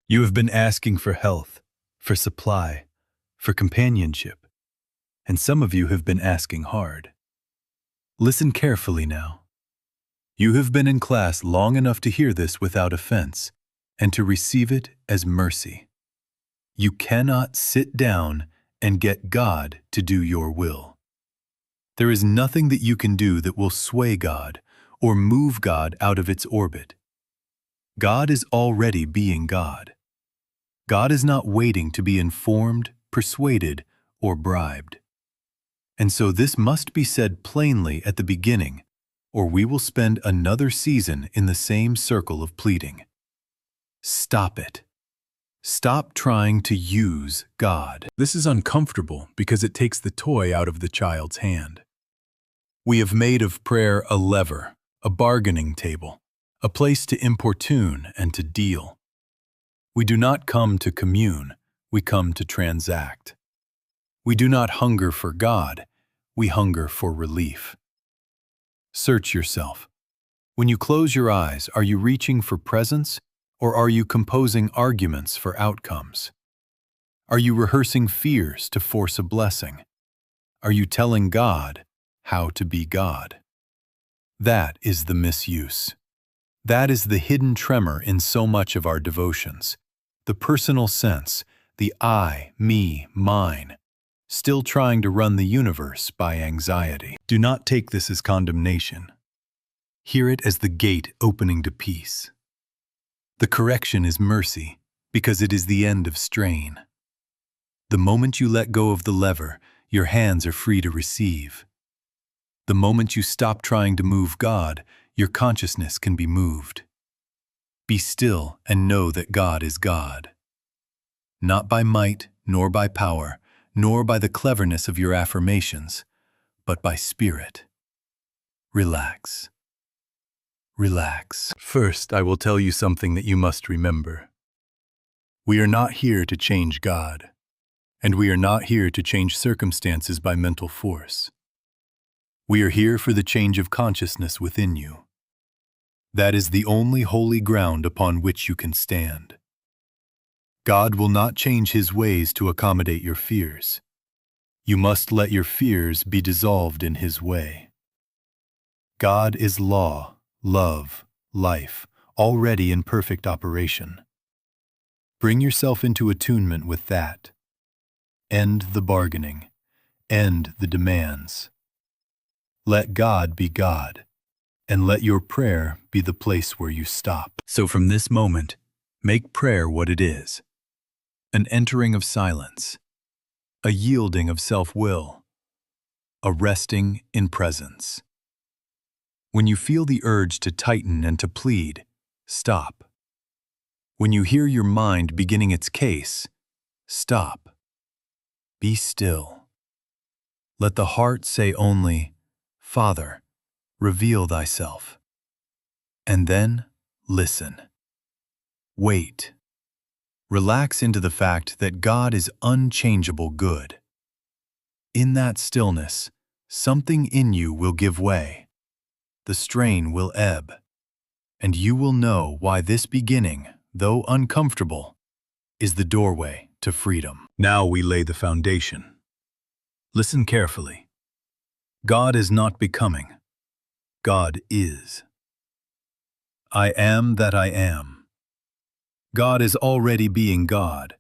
You have been asking for health, for supply, for companionship, and some of you have been asking hard. Listen carefully now. You have been in class long enough to hear this without offense and to receive it as mercy. You cannot sit down and get God to do your will. There is nothing that you can do that will sway God or move God out of its orbit. God is already being God. God is not waiting to be informed, persuaded, or bribed. And so this must be said plainly at the beginning, or we will spend another season in the same circle of pleading. Stop it. Stop trying to use God. This is uncomfortable because it takes the toy out of the child's hand. We have made of prayer a lever, a bargaining table, a place to importune and to deal. We do not come to commune, we come to transact. We do not hunger for God, we hunger for relief. Search yourself. When you close your eyes, are you reaching for presence, or are you composing arguments for outcomes? Are you rehearsing fears to force a blessing? Are you telling God how to be God? That is the misuse. That is the hidden tremor in so much of our devotions. The personal sense, the I, me, mine, still trying to run the universe by anxiety. Do not take this as condemnation. Hear it as the gate opening to peace. The correction is mercy, because it is the end of strain. The moment you let go of the lever, your hands are free to receive. The moment you stop trying to move God, your consciousness can be moved. Be still and know that God is God. Not by might, nor by power, nor by the cleverness of your affirmations, but by spirit. Relax. Relax. First, I will tell you something that you must remember. We are not here to change God, and we are not here to change circumstances by mental force. We are here for the change of consciousness within you. That is the only holy ground upon which you can stand. God will not change His ways to accommodate your fears. You must let your fears be dissolved in His way. God is law, love, life, already in perfect operation. Bring yourself into attunement with that. End the bargaining. End the demands. Let God be God, and let your prayer be the place where you stop. So from this moment, make prayer what it is. An entering of silence, a yielding of self-will, a resting in presence. When you feel the urge to tighten and to plead, stop. When you hear your mind beginning its case, stop. Be still. Let the heart say only, Father, reveal thyself. And then listen. Wait. Relax into the fact that God is unchangeable good. In that stillness, something in you will give way. The strain will ebb, and you will know why this beginning, though uncomfortable, is the doorway to freedom. Now we lay the foundation. Listen carefully. God is not becoming. God is. I am that I am. God is already being God,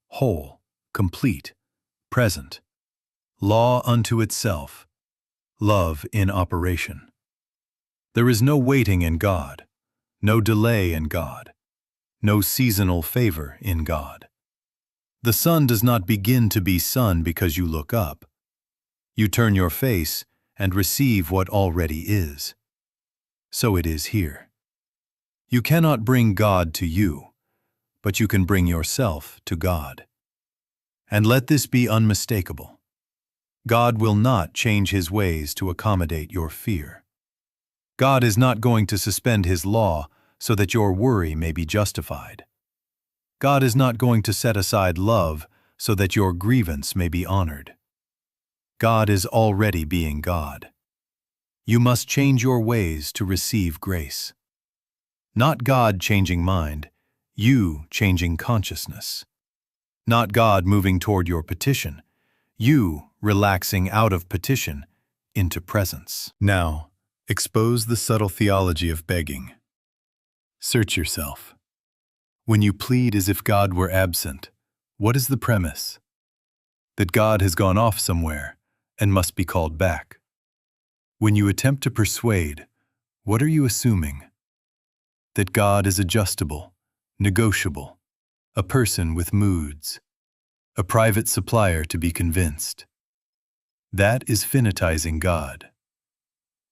whole, complete, present, law unto itself, love in operation. There is no waiting in God, no delay in God, no seasonal favor in God. The sun does not begin to be sun because you look up. You turn your face and receive what already is. So it is here. You cannot bring God to you, but you can bring yourself to God. And let this be unmistakable. God will not change His ways to accommodate your fear. God is not going to suspend His law so that your worry may be justified. God is not going to set aside love so that your grievance may be honored. God is already being God. You must change your ways to receive grace. Not God changing mind, you changing consciousness. Not God moving toward your petition, you relaxing out of petition into presence. Now, expose the subtle theology of begging. Search yourself. When you plead as if God were absent, what is the premise? That God has gone off somewhere and must be called back. When you attempt to persuade, what are you assuming? That God is adjustable, negotiable, a person with moods, a private supplier to be convinced. That is finitizing God.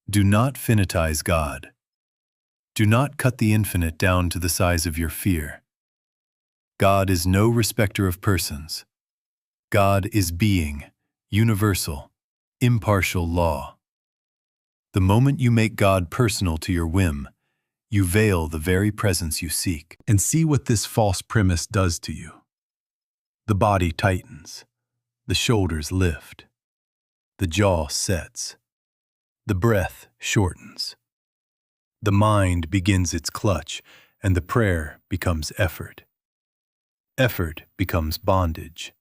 Do not finitize God. Do not cut the infinite down to the size of your fear. God is no respecter of persons. God is being, universal, impartial law. The moment you make God personal to your whim, you veil the very presence you seek. And see what this false premise does to you. The body tightens, the shoulders lift, the jaw sets, the breath shortens. The mind begins its clutch, and the prayer becomes effort. Effort becomes bondage.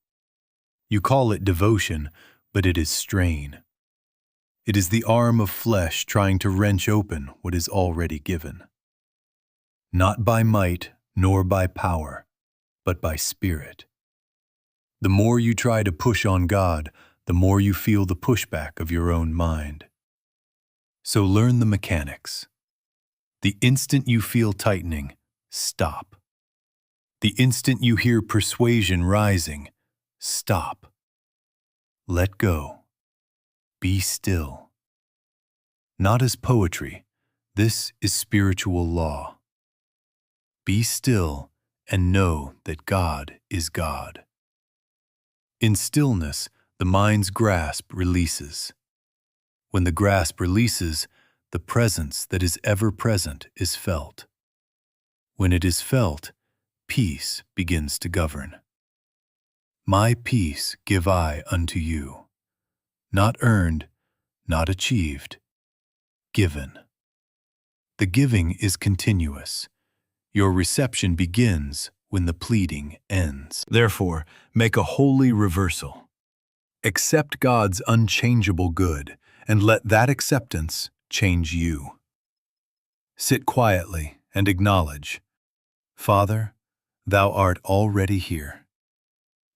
You call it devotion, but it is strain. It is the arm of flesh trying to wrench open what is already given. Not by might nor by power, but by spirit. The more you try to push on God, the more you feel the pushback of your own mind. So learn the mechanics. The instant you feel tightening, stop. The instant you hear persuasion rising, stop. Let go. Be still. Not as poetry, this is spiritual law. Be still and know that God is God. In stillness, the mind's grasp releases. When the grasp releases, the presence that is ever present is felt. When it is felt, peace begins to govern. My peace give I unto you. Not earned, not achieved, given. The giving is continuous. Your reception begins when the pleading ends. Therefore, make a holy reversal. Accept God's unchangeable good, and let that acceptance change you. Sit quietly and acknowledge, Father, thou art already here.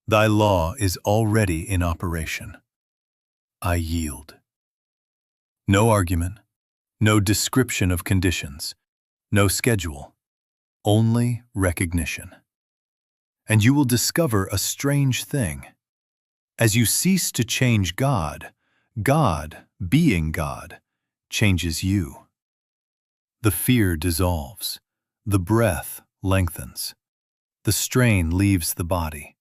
Thy law is already in operation. I yield. No argument, no description of conditions, no schedule, only recognition. And you will discover a strange thing. As you cease to change God, God, being God, changes you. The fear dissolves, the breath lengthens, the strain leaves the body.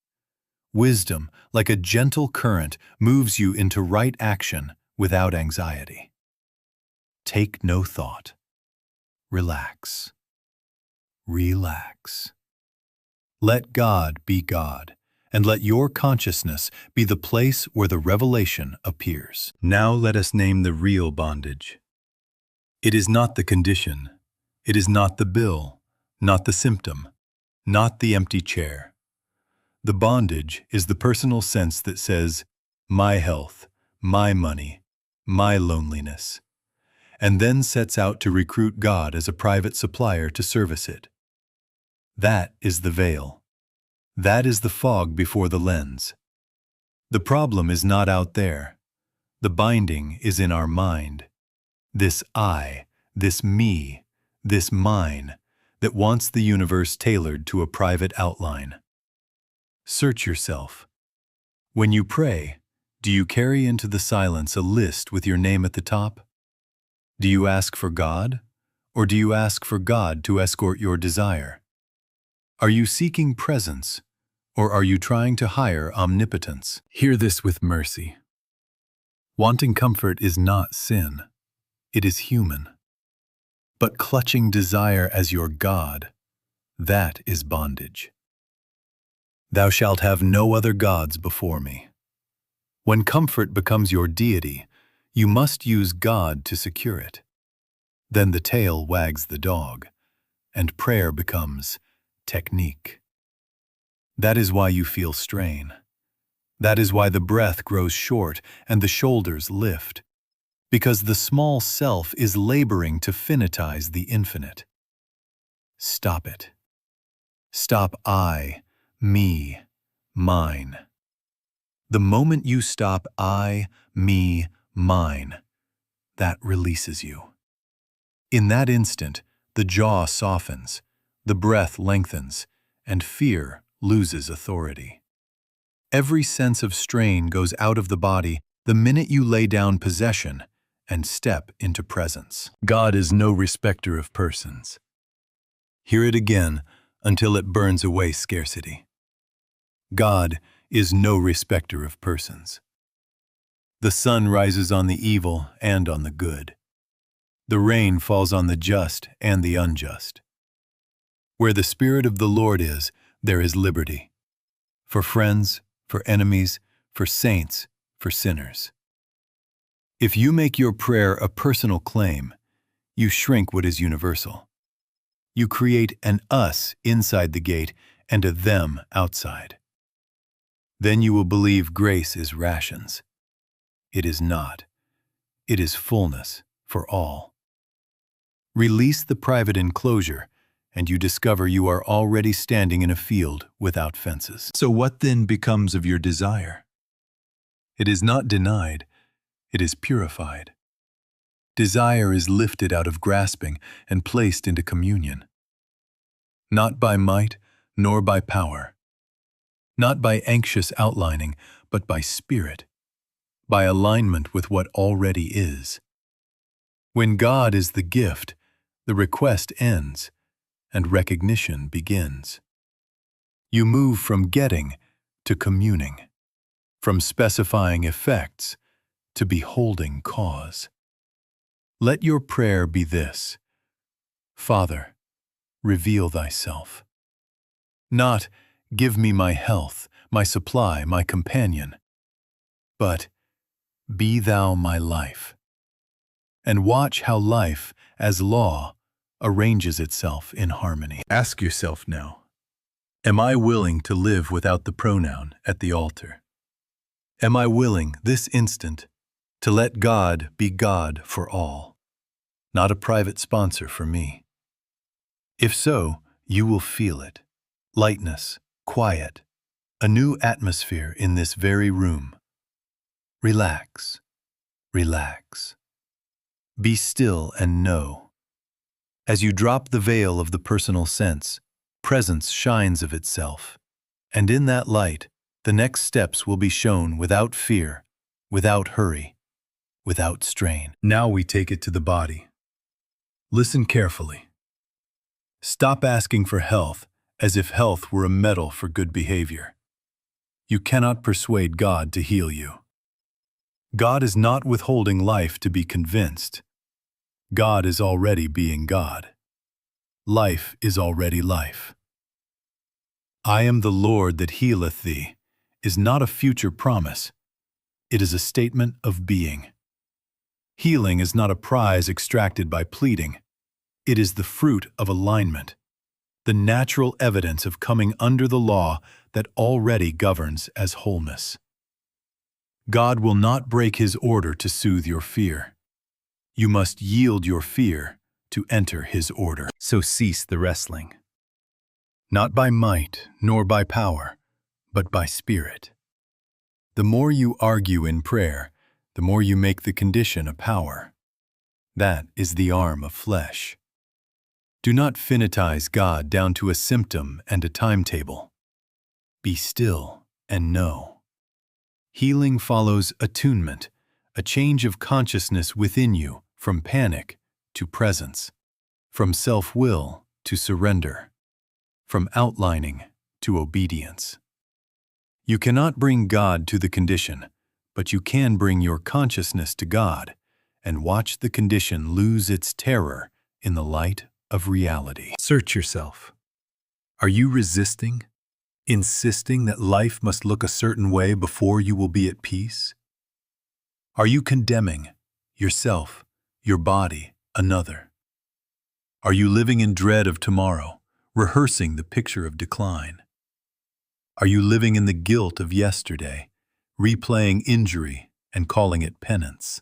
Wisdom, like a gentle current, moves you into right action without anxiety. Take no thought. Relax. Relax. Let God be God, and let your consciousness be the place where the revelation appears. Now let us name the real bondage. It is not the condition. It is not the bill, not the symptom, not the empty chair. The bondage is the personal sense that says, my health, my money, my loneliness, and then sets out to recruit God as a private supplier to service it. That is the veil. That is the fog before the lens. The problem is not out there. The binding is in our mind. This I, this me, this mine, that wants the universe tailored to a private outline. Search yourself. When you pray, do you carry into the silence a list with your name at the top? Do you ask for God, or do you ask for God to escort your desire? Are you seeking presence, or are you trying to hire omnipotence? Hear this with mercy. Wanting comfort is not sin. It is human. But clutching desire as your God, that is bondage. Thou shalt have no other gods before me. When comfort becomes your deity, you must use God to secure it. Then the tail wags the dog, and prayer becomes technique. That is why you feel strain. That is why the breath grows short and the shoulders lift, because the small self is laboring to finitize the infinite. Stop it. Stop I, me, mine. The moment you stop I, me, mine, that releases you. In that instant, the jaw softens, the breath lengthens, and fear loses authority. Every sense of strain goes out of the body the minute you lay down possession and step into presence. God is no respecter of persons. Hear it again until it burns away scarcity. God is no respecter of persons. The sun rises on the evil and on the good. The rain falls on the just and the unjust. Where the Spirit of the Lord is, there is liberty. For friends, for enemies, for saints, for sinners. If you make your prayer a personal claim, you shrink what is universal. You create an us inside the gate and a them outside. Then you will believe grace is rations. It is not. It is fullness for all. Release the private enclosure, and you discover you are already standing in a field without fences. So what then becomes of your desire? It is not denied, it is purified. Desire is lifted out of grasping and placed into communion. Not by might, nor by power. Not by anxious outlining, but by spirit. By alignment with what already is. When God is the gift, the request ends, and recognition begins. You move from getting to communing, from specifying effects to beholding cause. Let your prayer be this: Father, reveal thyself. Not, give me my health, my supply, my companion, but be thou my life. And watch how life, as law, arranges itself in harmony. Ask yourself now, am I willing to live without the pronoun at the altar? Am I willing, this instant, to let God be God for all, not a private sponsor for me? If so, you will feel it. Lightness, quiet, a new atmosphere in this very room. Relax, relax. Be still and know. As you drop the veil of the personal sense, presence shines of itself, and in that light, the next steps will be shown without fear, without hurry, without strain. Now we take it to the body. Listen carefully. Stop asking for health as if health were a medal for good behavior. You cannot persuade God to heal you. God is not withholding life to be convinced. God is already being God. Life is already life. I am the Lord that healeth thee is not a future promise. It is a statement of being. Healing is not a prize extracted by pleading. It is the fruit of alignment, the natural evidence of coming under the law that already governs as wholeness. God will not break his order to soothe your fear. You must yield your fear to enter his order. So cease the wrestling. Not by might nor by power, but by spirit. The more you argue in prayer, the more you make the condition a power. That is the arm of flesh. Do not finitize God down to a symptom and a timetable. Be still and know. Healing follows attunement, a change of consciousness within you from panic to presence, from self-will to surrender, from outlining to obedience. You cannot bring God to the condition, but you can bring your consciousness to God and watch the condition lose its terror in the light of reality. Search yourself. Are you resisting, insisting that life must look a certain way before you will be at peace? Are you condemning yourself, your body, another? Are you living in dread of tomorrow, rehearsing the picture of decline? Are you living in the guilt of yesterday, replaying injury and calling it penance?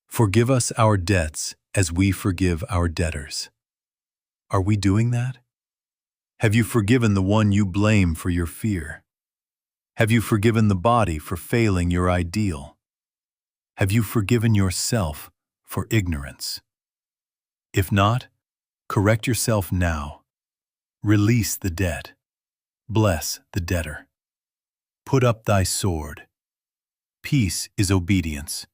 Forgive us our debts as we forgive our debtors. Are we doing that? Have you forgiven the one you blame for your fear? Have you forgiven the body for failing your ideal? Have you forgiven yourself for ignorance? If not, correct yourself now. Release the debt. Bless the debtor. Put up thy sword. Peace is obedience.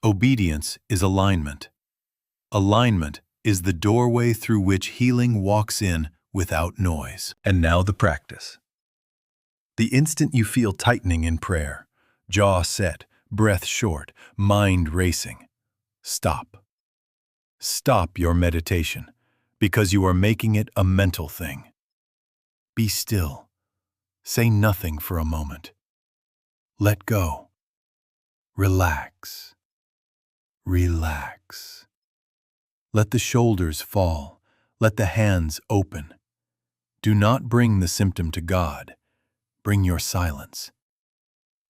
Obedience is alignment. Alignment is the doorway through which healing walks in without noise. And now the practice. The instant you feel tightening in prayer, jaw set, breath short, mind racing, stop. Stop your meditation, because you are making it a mental thing. Be still. Say nothing for a moment. Let go. Relax. Relax. Let the shoulders fall. Let the hands open. Do not bring the symptom to God. Bring your silence.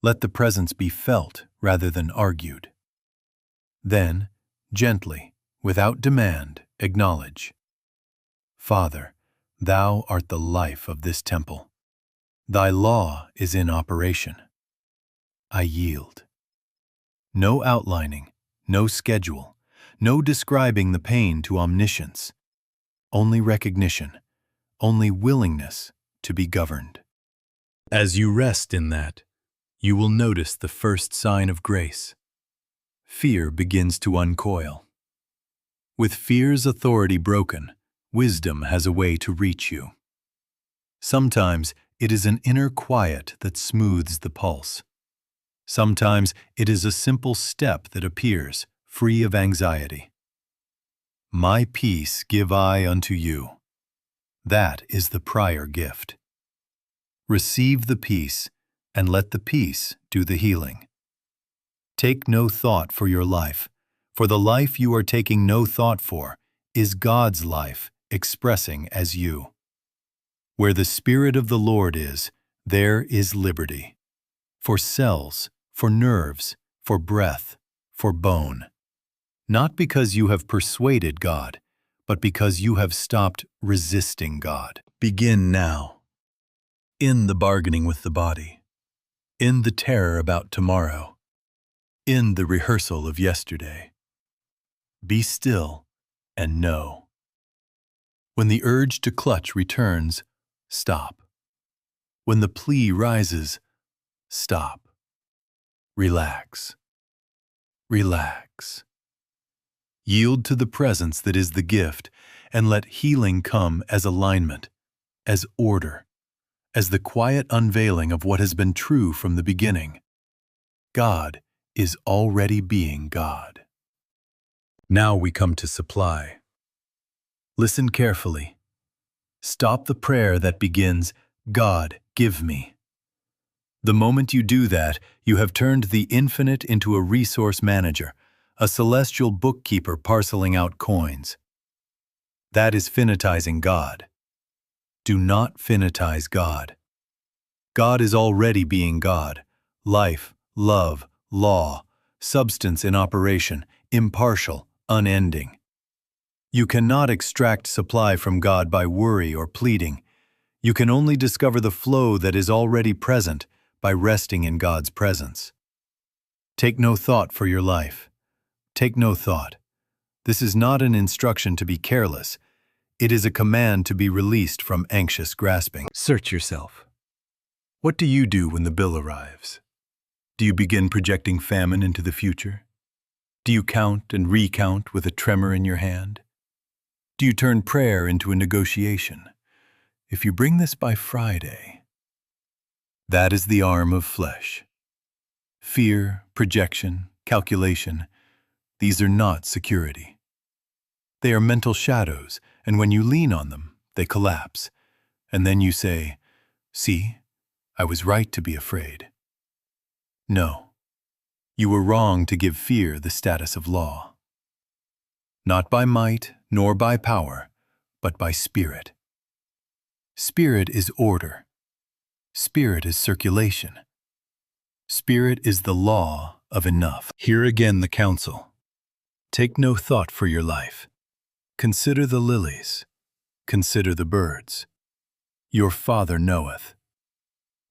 Let the presence be felt rather than argued. Then, gently, without demand, acknowledge. Father, thou art the life of this temple. Thy law is in operation. I yield. No outlining, no schedule, no describing the pain to omniscience. Only recognition, only willingness to be governed. As you rest in that, you will notice the first sign of grace. Fear begins to uncoil. With fear's authority broken, wisdom has a way to reach you. Sometimes it is an inner quiet that smooths the pulse. Sometimes it is a simple step that appears, free of anxiety. My peace give I unto you. That is the prior gift. Receive the peace, and let the peace do the healing. Take no thought for your life, for the life you are taking no thought for is God's life expressing as you. Where the Spirit of the Lord is, there is liberty. For cells, for nerves, for breath, for bone. Not because you have persuaded God, but because you have stopped resisting God. Begin now. In the bargaining with the body. In the terror about tomorrow. In the rehearsal of yesterday. Be still and know. When the urge to clutch returns, stop. When the plea rises, stop. Relax. Relax. Yield to the presence that is the gift, and let healing come as alignment, as order, as the quiet unveiling of what has been true from the beginning. God is already being God. Now we come to supply. Listen carefully. Stop the prayer that begins, God, give me. The moment you do that, you have turned the infinite into a resource manager, a celestial bookkeeper parceling out coins. That is finitizing God. Do not finitize God. God is already being God, life, love, law, substance in operation, impartial, unending. You cannot extract supply from God by worry or pleading. You can only discover the flow that is already present by resting in God's presence. Take no thought for your life. Take no thought. This is not an instruction to be careless. It is a command to be released from anxious grasping. Search yourself. What do you do when the bill arrives? Do you begin projecting famine into the future? Do you count and recount with a tremor in your hand? Do you turn prayer into a negotiation? If you bring this by Friday, that is the arm of flesh. Fear, projection, calculation, these are not security. They are mental shadows, and when you lean on them, they collapse. And then you say, see, I was right to be afraid. No, you were wrong to give fear the status of law. Not by might, nor by power, but by spirit. Spirit is order. Spirit is circulation. Spirit is the law of enough. Hear again the counsel. Take no thought for your life. Consider the lilies. Consider the birds. Your Father knoweth.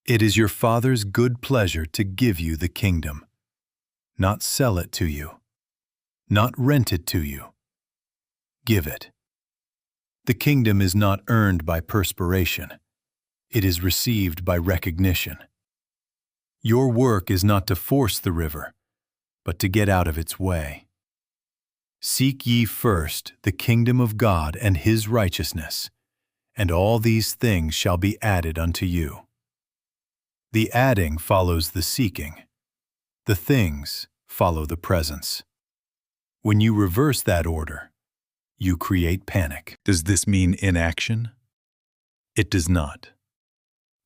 It is your Father's good pleasure to give you the kingdom, not sell it to you, not rent it to you. Give it. The kingdom is not earned by perspiration. It is received by recognition. Your work is not to force the river, but to get out of its way. Seek ye first the kingdom of God and his righteousness, and all these things shall be added unto you. The adding follows the seeking. The things follow the presence. When you reverse that order, you create panic. Does this mean inaction? It does not.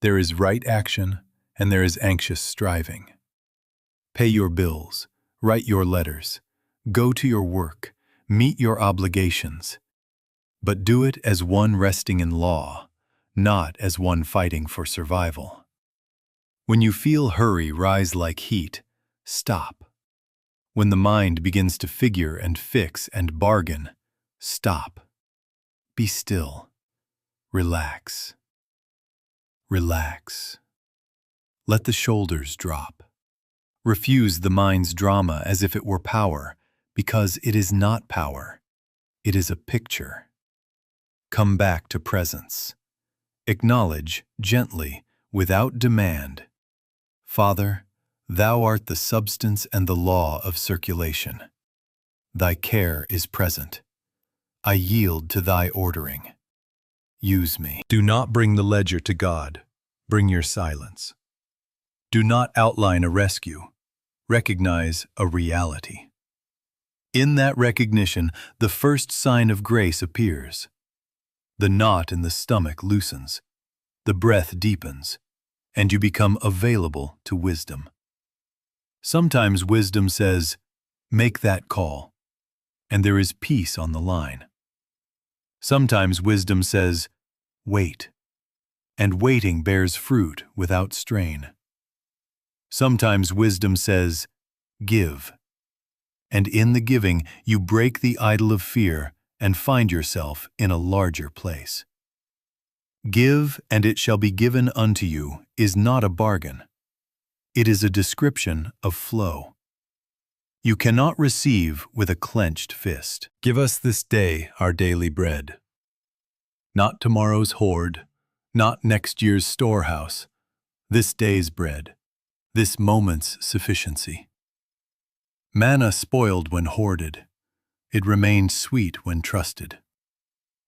There is right action and there is anxious striving. Pay your bills, write your letters, go to your work, meet your obligations, but do it as one resting in law, not as one fighting for survival. When you feel hurry rise like heat, stop. When the mind begins to figure and fix and bargain, stop. Be still. Relax. Relax. Let the shoulders drop. Refuse the mind's drama as if it were power, because it is not power. It is a picture. Come back to presence. Acknowledge gently, without demand. Father, thou art the substance and the law of circulation. Thy care is present. I yield to thy ordering. Use me. Do not bring the ledger to God. Bring your silence. Do not outline a rescue. Recognize a reality. In that recognition, the first sign of grace appears. The knot in the stomach loosens. The breath deepens, and you become available to wisdom. Sometimes wisdom says, make that call, and there is peace on the line. Sometimes wisdom says, wait, and waiting bears fruit without strain. Sometimes wisdom says, give, and in the giving you break the idol of fear and find yourself in a larger place. Give, and it shall be given unto you is not a bargain. It is a description of flow. You cannot receive with a clenched fist. Give us this day our daily bread. Not tomorrow's hoard, not next year's storehouse, this day's bread, this moment's sufficiency. Manna spoiled when hoarded, it remained sweet when trusted.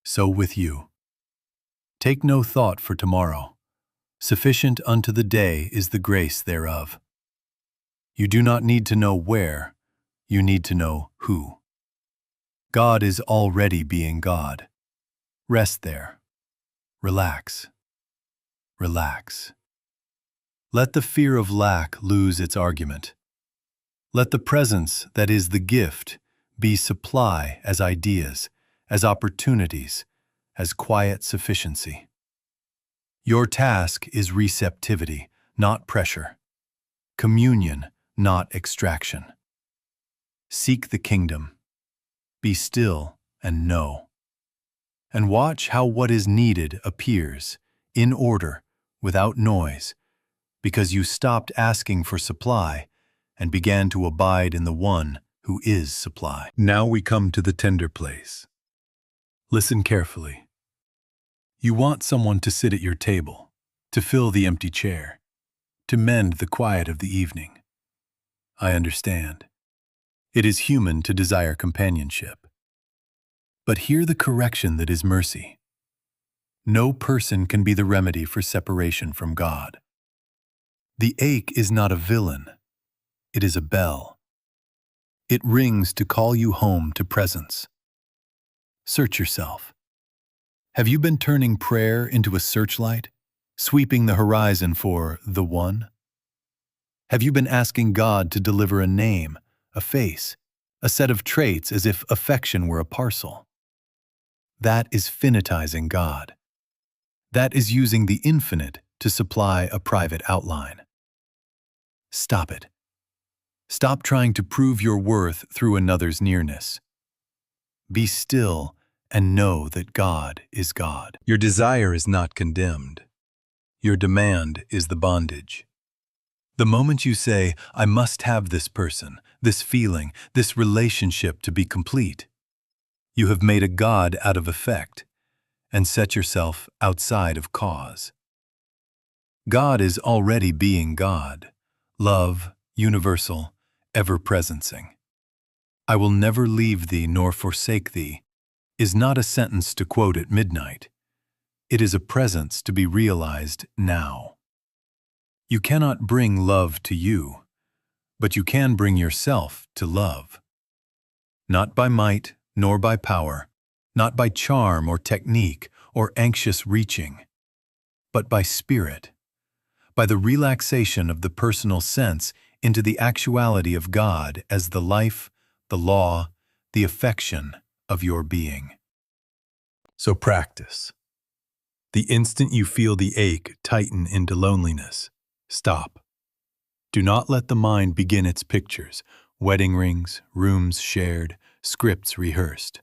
So with you. Take no thought for tomorrow. Sufficient unto the day is the grace thereof. You do not need to know where, you need to know who. God is already being God. Rest there. Relax. Relax. Let the fear of lack lose its argument. Let the presence that is the gift be supply as ideas, as opportunities, as quiet sufficiency. Your task is receptivity, not pressure. Communion, not extraction. Seek the kingdom. Be still and know. And watch how what is needed appears, in order, without noise, because you stopped asking for supply and began to abide in the one who is supply. Now we come to the tender place. Listen carefully. You want someone to sit at your table, to fill the empty chair, to mend the quiet of the evening. I understand. It is human to desire companionship. But hear the correction that is mercy. No person can be the remedy for separation from God. The ache is not a villain. It is a bell. It rings to call you home to presence. Search yourself. Have you been turning prayer into a searchlight, sweeping the horizon for the one? Have you been asking God to deliver a name, a face, a set of traits as if affection were a parcel? That is finitizing God. That is using the infinite to supply a private outline. Stop it. Stop trying to prove your worth through another's nearness. Be still and know that God is God. Your desire is not condemned. Your demand is the bondage. The moment you say, I must have this person, this feeling, this relationship to be complete, you have made a God out of effect and set yourself outside of cause. God is already being God, love, universal, ever-presencing. I will never leave thee nor forsake thee is not a sentence to quote at midnight. It is a presence to be realized now. You cannot bring love to you, but you can bring yourself to love. Not by might nor by power, not by charm or technique or anxious reaching, but by spirit, by the relaxation of the personal sense into the actuality of God as the life, the law, the affection of your being. So practice. The instant you feel the ache tighten into loneliness, stop. Do not let the mind begin its pictures, wedding rings, rooms shared, scripts rehearsed.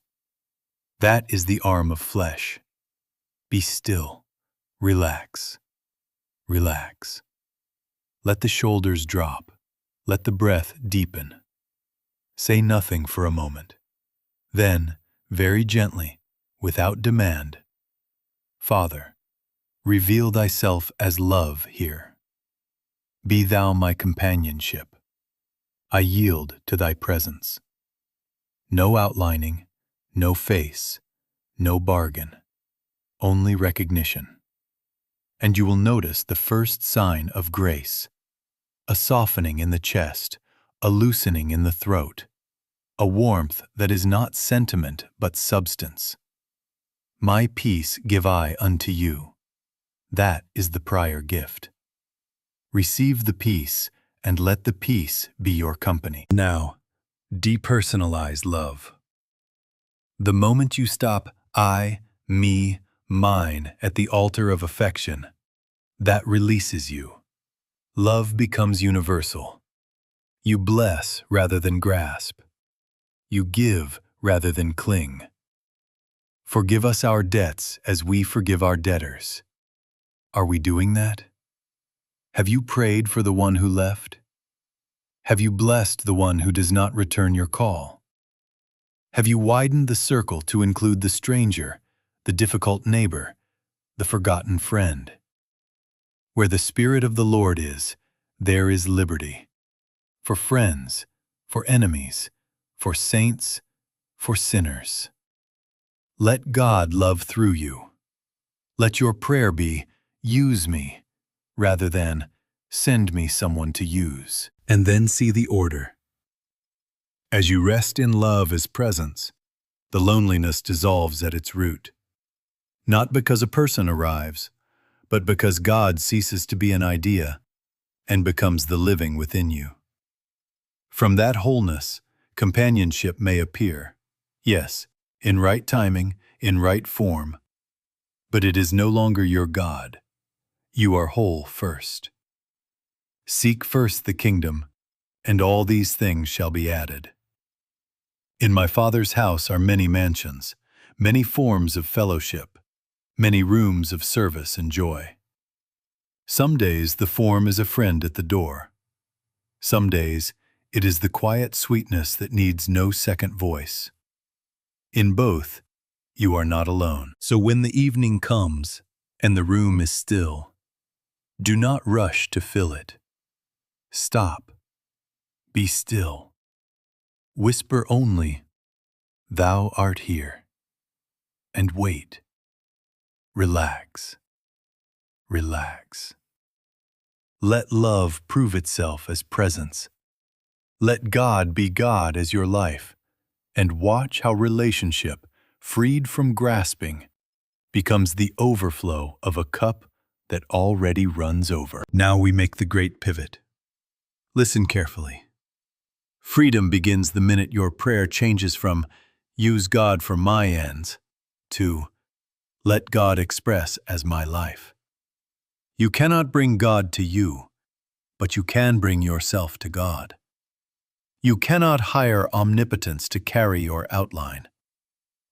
That is the arm of flesh. Be still. Relax. Relax. Let the shoulders drop. Let the breath deepen. Say nothing for a moment. Then, very gently, without demand, Father, reveal thyself as love here. Be thou my companionship. I yield to thy presence. No outlining, no face, no bargain, only recognition. And you will notice the first sign of grace, a softening in the chest, a loosening in the throat, a warmth that is not sentiment but substance. My peace give I unto you. That is the prior gift. Receive the peace, and let the peace be your company. Now, depersonalize love. The moment you stop I, me, mine at the altar of affection, that releases you. Love becomes universal. You bless rather than grasp. You give rather than cling. Forgive us our debts as we forgive our debtors. Are we doing that? Have you prayed for the one who left? Have you blessed the one who does not return your call? Have you widened the circle to include the stranger, the difficult neighbor, the forgotten friend? Where the Spirit of the Lord is, there is liberty. For friends, for enemies, for saints, for sinners. Let God love through you. Let your prayer be, use me, rather than send me someone to use. And then see the order. As you rest in love as presence, the loneliness dissolves at its root. Not because a person arrives, but because God ceases to be an idea and becomes the living within you. From that wholeness, companionship may appear, yes, in right timing, in right form, but it is no longer your God. You are whole first. Seek first the kingdom, and all these things shall be added. In my Father's house are many mansions, many forms of fellowship, many rooms of service and joy. Some days the form is a friend at the door. Some days it is the quiet sweetness that needs no second voice. In both, you are not alone. So when the evening comes and the room is still, do not rush to fill it. Stop. Be still. Whisper only, Thou art here. And wait. Relax. Relax. Let love prove itself as presence. Let God be God as your life, and watch how relationship, freed from grasping, becomes the overflow of a cup that already runs over. Now we make the great pivot. Listen carefully. Freedom begins the minute your prayer changes from use God for my ends to Let God express as my life. You cannot bring God to you, but you can bring yourself to God. You cannot hire omnipotence to carry your outline.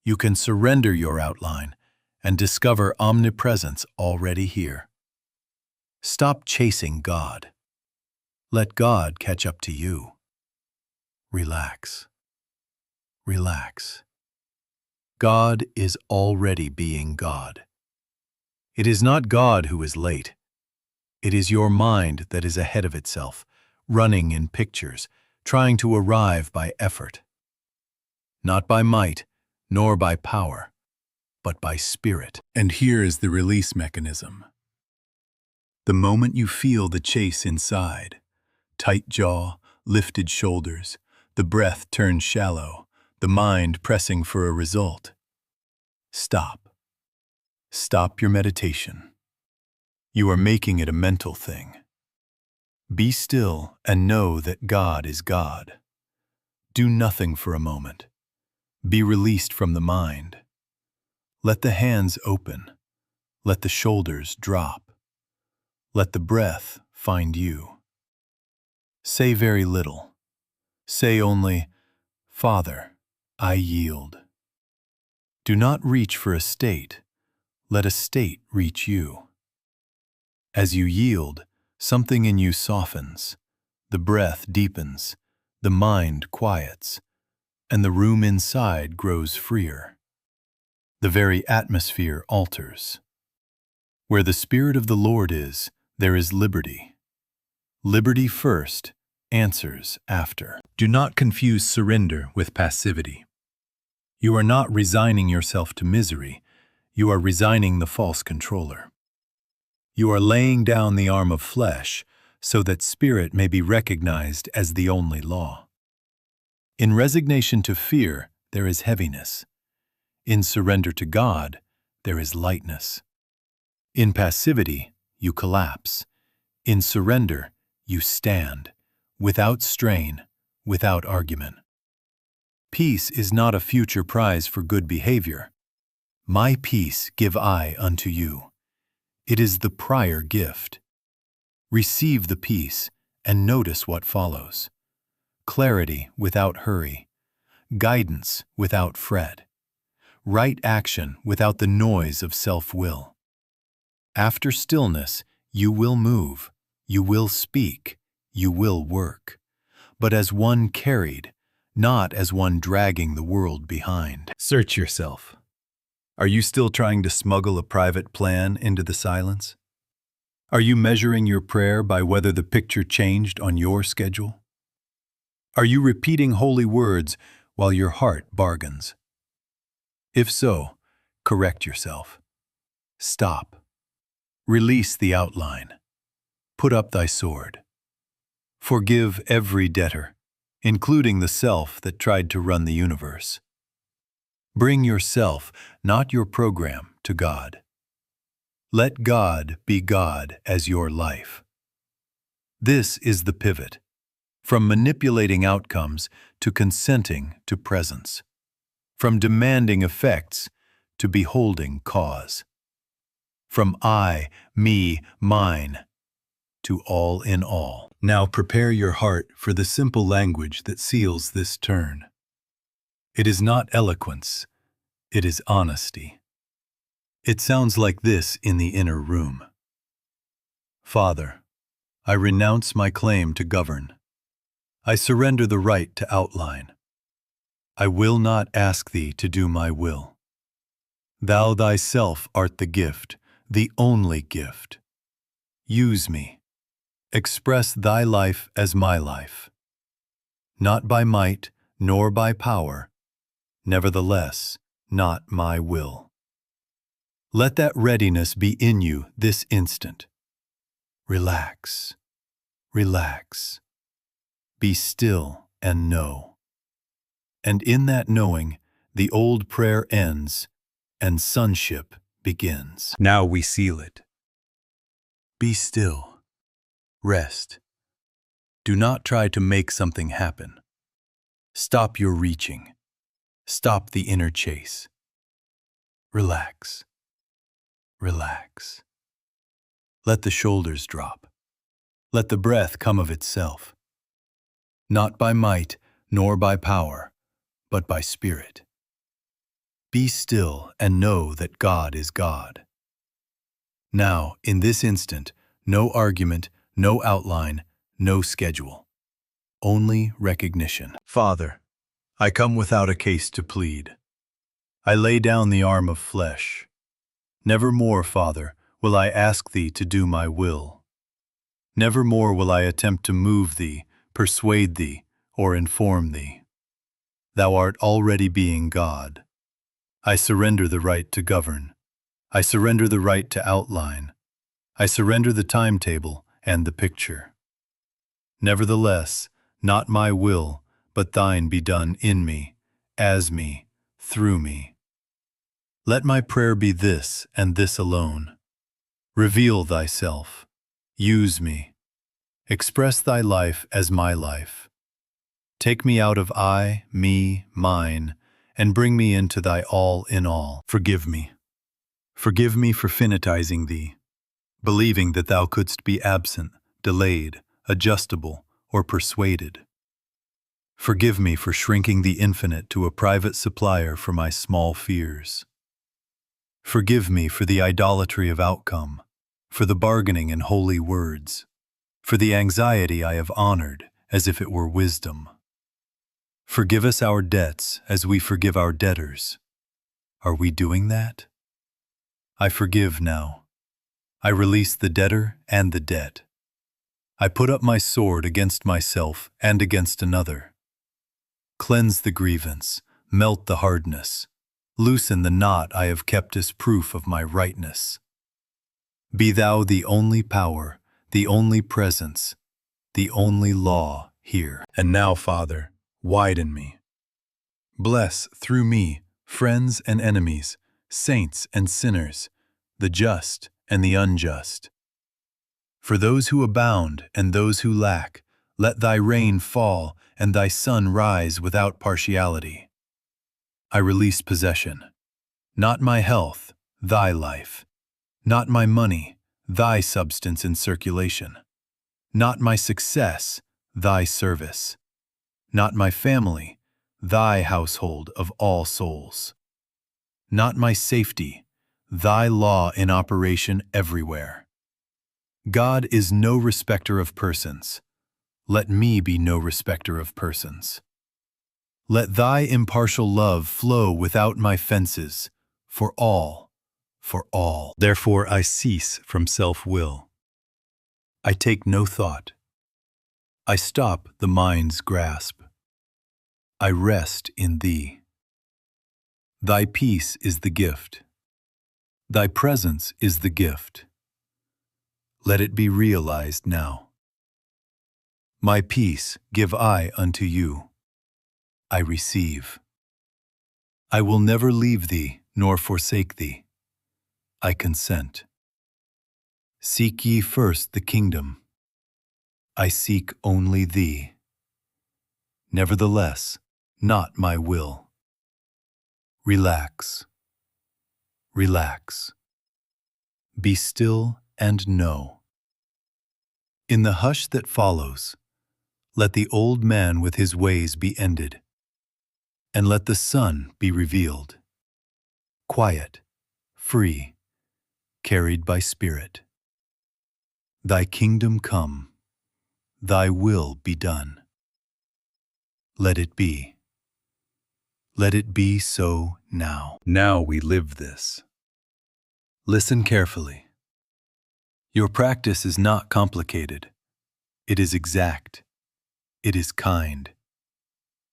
You can surrender your outline and discover omnipresence already here. Stop chasing God. Let God catch up to you. Relax. Relax. God is already being God. It is not God who is late. It is your mind that is ahead of itself, running in pictures, trying to arrive by effort. Not by might, nor by power, but by spirit. And here is the release mechanism. The moment you feel the chase inside, tight jaw, lifted shoulders, the breath turns shallow, the mind pressing for a result. Stop. Stop your meditation. You are making it a mental thing. Be still and know that God is God. Do nothing for a moment. Be released from the mind. Let the hands open. Let the shoulders drop. Let the breath find you. Say very little. Say only, Father, I yield. Do not reach for a state. Let a state reach you. As you yield, something in you softens, the breath deepens, the mind quiets, and the room inside grows freer. The very atmosphere alters. Where the Spirit of the Lord is, there is liberty. Liberty first, answers after. Do not confuse surrender with passivity. You are not resigning yourself to misery. You are resigning the false controller. You are laying down the arm of flesh so that spirit may be recognized as the only law. In resignation to fear, there is heaviness. In surrender to God, there is lightness. In passivity, you collapse. In surrender, you stand, without strain, without argument. Peace is not a future prize for good behavior. My peace give I unto you. It is the prior gift. Receive the peace and notice what follows. Clarity without hurry. Guidance without fret. Right action without the noise of self-will. After stillness, you will move, you will speak, you will work, but as one carried, not as one dragging the world behind. Search yourself. Are you still trying to smuggle a private plan into the silence? Are you measuring your prayer by whether the picture changed on your schedule? Are you repeating holy words while your heart bargains? If so, correct yourself. Stop. Release the outline. Put up thy sword. Forgive every debtor, including the self that tried to run the universe. Bring yourself, not your program, to God. Let God be God as your life. This is the pivot, from manipulating outcomes to consenting to presence, from demanding effects to beholding cause, from I, me, mine, to all in all. Now prepare your heart for the simple language that seals this turn. It is not eloquence, it is honesty. It sounds like this in the inner room. Father, I renounce my claim to govern. I surrender the right to outline. I will not ask thee to do my will. Thou thyself art the gift, the only gift. Use me. Express thy life as my life. Not by might, nor by power, nevertheless, not my will. Let that readiness be in you this instant. Relax, relax. Be still and know. And in that knowing, the old prayer ends and sonship begins. Now we seal it. Be still. Rest. Do not try to make something happen. Stop your reaching. Stop the inner chase. Relax. Relax. Let the shoulders drop. Let the breath come of itself. Not by might, nor by power, but by spirit. Be still and know that God is God. Now, in this instant, no argument, no outline, no schedule. Only recognition. Father, I come without a case to plead. I lay down the arm of flesh. Never more, Father, will I ask Thee to do my will. Never more will I attempt to move Thee, persuade Thee, or inform Thee. Thou art already being God. I surrender the right to govern. I surrender the right to outline. I surrender the timetable and the picture. Nevertheless, not my will, but Thine be done in me, as me, through me. Let my prayer be this and this alone. Reveal Thyself. Use me. Express Thy life as my life. Take me out of I, me, mine, and bring me into Thy all in all. Forgive me. Forgive me for finitizing Thee, believing that Thou couldst be absent, delayed, adjustable, or persuaded. Forgive me for shrinking the infinite to a private supplier for my small fears. Forgive me for the idolatry of outcome, for the bargaining in holy words, for the anxiety I have honored as if it were wisdom. Forgive us our debts as we forgive our debtors. Are we doing that? I forgive now. I release the debtor and the debt. I put up my sword against myself and against another. Cleanse the grievance, melt the hardness, loosen the knot I have kept as proof of my rightness. Be Thou the only power, the only presence, the only law here. And now, Father, widen me. Bless through me friends and enemies, saints and sinners, the just and the unjust. For those who abound and those who lack, let Thy rain fall and Thy sun rise without partiality. I release possession. Not my health, Thy life. Not my money, Thy substance in circulation. Not my success, Thy service. Not my family, Thy household of all souls. Not my safety, Thy law in operation everywhere. God is no respecter of persons. Let me be no respecter of persons. Let Thy impartial love flow without my fences, for all, for all. Therefore I cease from self-will. I take no thought. I stop the mind's grasp. I rest in Thee. Thy peace is the gift. Thy presence is the gift. Let it be realized now. My peace give I unto You. I receive. I will never leave Thee nor forsake Thee. I consent. Seek ye first the kingdom. I seek only Thee. Nevertheless, not my will. Relax. Relax. Be still and know. In the hush that follows, let the old man with his ways be ended, and let the Son be revealed, quiet, free, carried by Spirit. Thy kingdom come, Thy will be done. Let it be. Let it be so now. Now we live this. Listen carefully. Your practice is not complicated. It is exact. It is kind.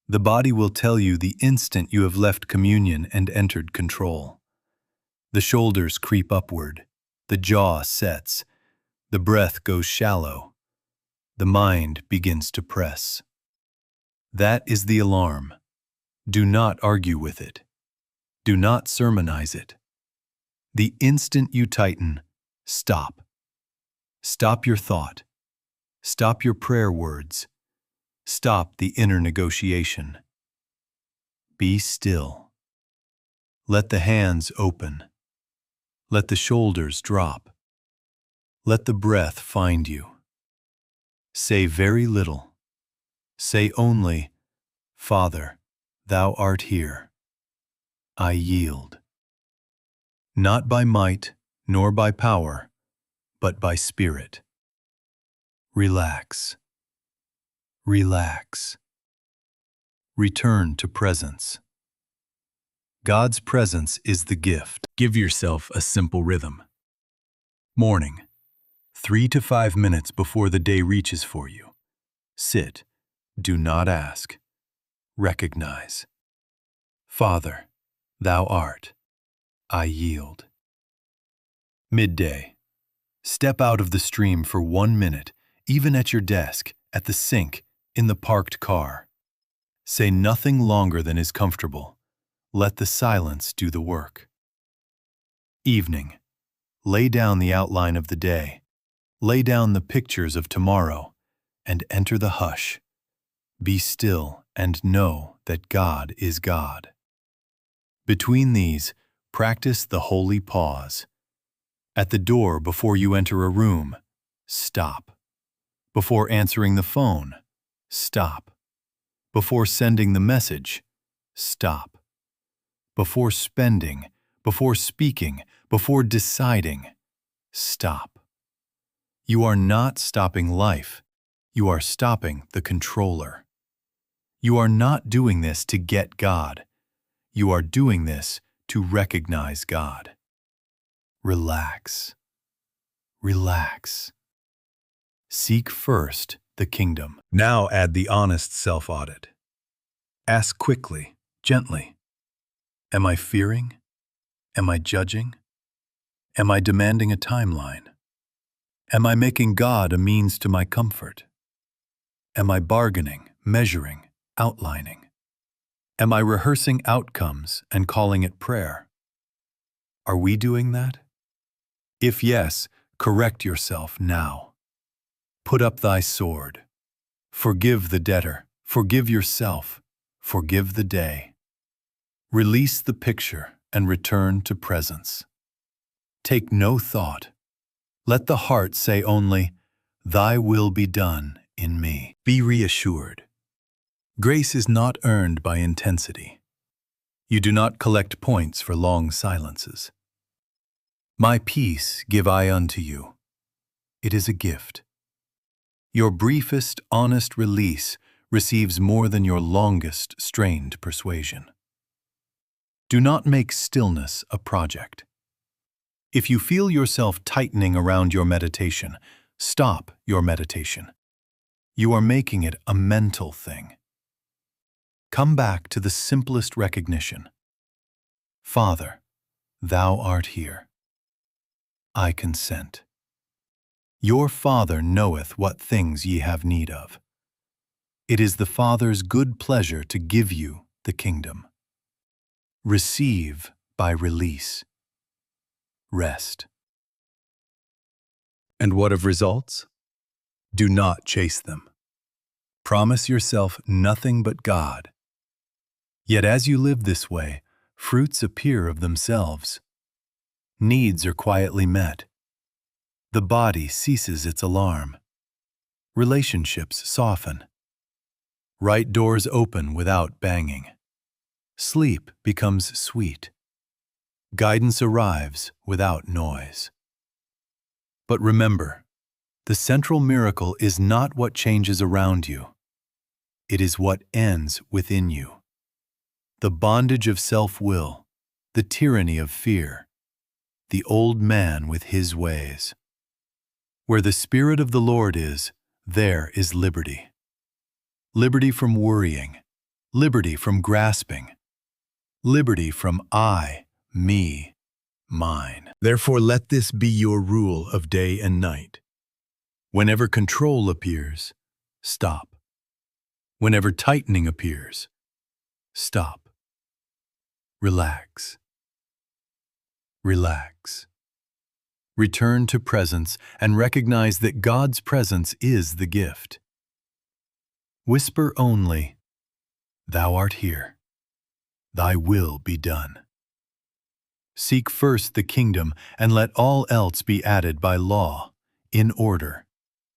The body will tell you the instant you have left communion and entered control. The shoulders creep upward. The jaw sets. The breath goes shallow. The mind begins to press. That is the alarm. Do not argue with it. Do not sermonize it. The instant you tighten, stop. Stop your thought. Stop your prayer words. Stop the inner negotiation. Be still. Let the hands open. Let the shoulders drop. Let the breath find you. Say very little. Say only, Father, thou art here. I yield. Not by might, nor by power, but by spirit. Relax. Relax. Return to presence. God's presence is the gift. Give yourself a simple rhythm. Morning, 3 to 5 minutes before the day reaches for you. Sit. Do not ask. Recognize. Father, thou art. I yield. Midday. Step out of the stream for 1 minute, even at your desk, at the sink, in the parked car. Say nothing longer than is comfortable. Let the silence do the work. Evening. Lay down the outline of the day. Lay down the pictures of tomorrow, and enter the hush. Be still and know that God is God. Between these, practice the holy pause. At the door before you enter a room, stop. Before answering the phone, stop. Before sending the message, stop. Before spending, before speaking, before deciding, stop. You are not stopping life. You are stopping the controller. You are not doing this to get God. You are doing this to recognize God. Relax. Relax. Seek first the kingdom. Now add the honest self-audit. Ask quickly, gently. Am I fearing? Am I judging? Am I demanding a timeline? Am I making God a means to my comfort? Am I bargaining, measuring, outlining? Am I rehearsing outcomes and calling it prayer? Are we doing that? If yes, correct yourself now. Put up thy sword. Forgive the debtor. Forgive yourself. Forgive the day. Release the picture and return to presence. Take no thought. Let the heart say only, Thy will be done in me. Be reassured. Grace is not earned by intensity. You do not collect points for long silences. My peace give I unto you. It is a gift. Your briefest, honest release receives more than your longest, strained persuasion. Do not make stillness a project. If you feel yourself tightening around your meditation, stop your meditation. You are making it a mental thing. Come back to the simplest recognition. Father, thou art here. I consent. Your Father knoweth what things ye have need of. It is the Father's good pleasure to give you the kingdom. Receive by release. Rest. And what of results? Do not chase them. Promise yourself nothing but God. Yet as you live this way, fruits appear of themselves. Needs are quietly met. The body ceases its alarm. Relationships soften. Right doors open without banging. Sleep becomes sweet. Guidance arrives without noise. But remember, the central miracle is not what changes around you. It is what ends within you. The bondage of self-will, the tyranny of fear, the old man with his ways. Where the Spirit of the Lord is, there is liberty. Liberty from worrying, liberty from grasping, liberty from I, me, mine. Therefore let this be your rule of day and night. Whenever control appears, stop. Whenever tightening appears, stop. Relax. Relax. Return to presence and recognize that God's presence is the gift. Whisper only, Thou art here. Thy will be done. Seek first the kingdom, and let all else be added by law, in order,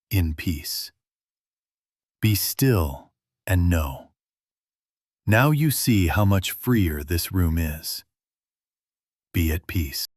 in peace. Be still and know. Now you see how much freer this room is. Be at peace.